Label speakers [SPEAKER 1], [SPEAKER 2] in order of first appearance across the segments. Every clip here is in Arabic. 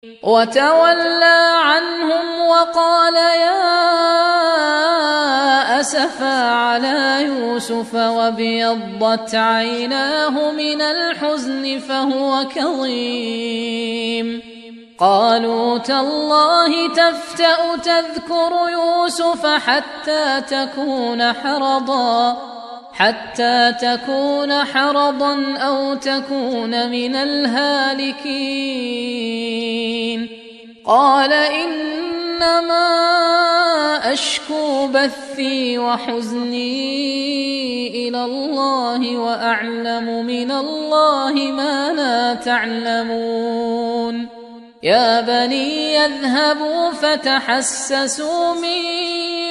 [SPEAKER 1] وتولى عنهم وقال يا أسفا على يوسف وابيضت عيناه من الحزن فهو كظيم. قالوا تالله تفتأ تذكر يوسف حتى تكون حرضا أو تكون من الهالكين. قال إنما أشكو بثي وحزني إلى الله وأعلم من الله ما لا تعلمون. يا بني يذهبوا فتحسسوا من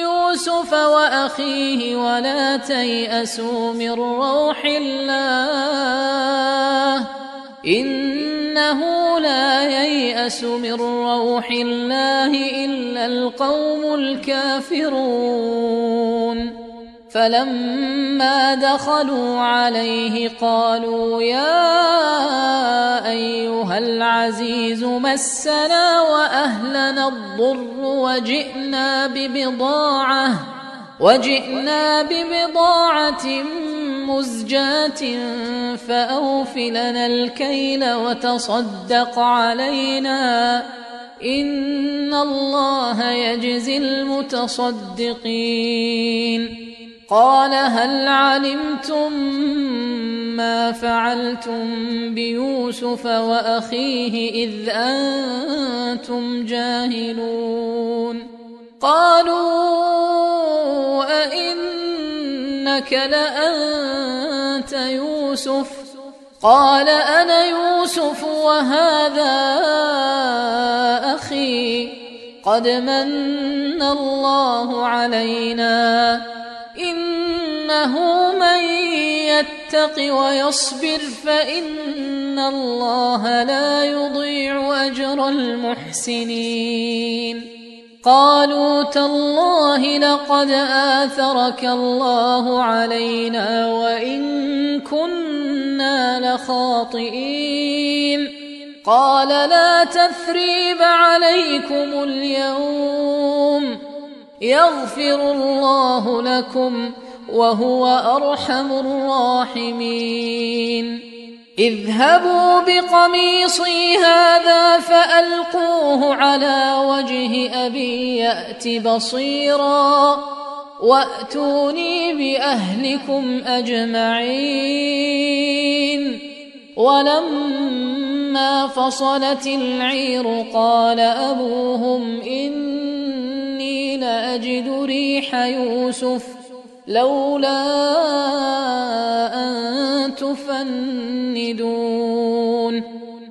[SPEAKER 1] يوسف وأخيه ولا تيأسوا من روح الله إنه لا ييأس من روح الله إلا القوم الكافرون. فلما دخلوا عليه قالوا يا أيها العزيز مسنا وأهلنا الضر وجئنا ببضاعة مزجاة فأوف لنا الكيل وتصدق علينا إن الله يجزي المتصدقين. قال هل علمتم ما فعلتم بيوسف وأخيه إذ أنتم جاهلون؟ قالوا أئنك لأنت يوسف؟ قال أنا يوسف وهذا أخي قد من الله علينا إنه من يتق ويصبر فإن الله لا يضيع أجر المحسنين. قالوا تالله لقد آثرك الله علينا وإن كنا لخاطئين. قال لا تثريب عليكم اليوم يغفر الله لكم وهو أرحم الراحمين. اذهبوا بقميصي هذا فألقوه على وجه أبي يأت بصيرا وأتوني بأهلكم أجمعين. ولما فصلت العير قال أبوهم إني لأجد ريح يوسف لولا أن تفندون.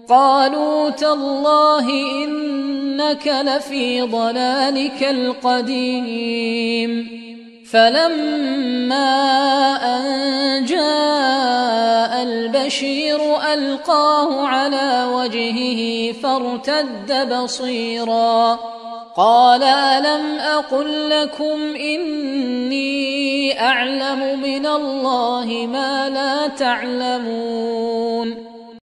[SPEAKER 1] قالوا تالله إنك لفي ضلالك القديم. فلما أن جاء البشير ألقاه على وجهه فارتد بصيرا قال ألم أقل لكم إني أعلم من الله ما لا تعلمون.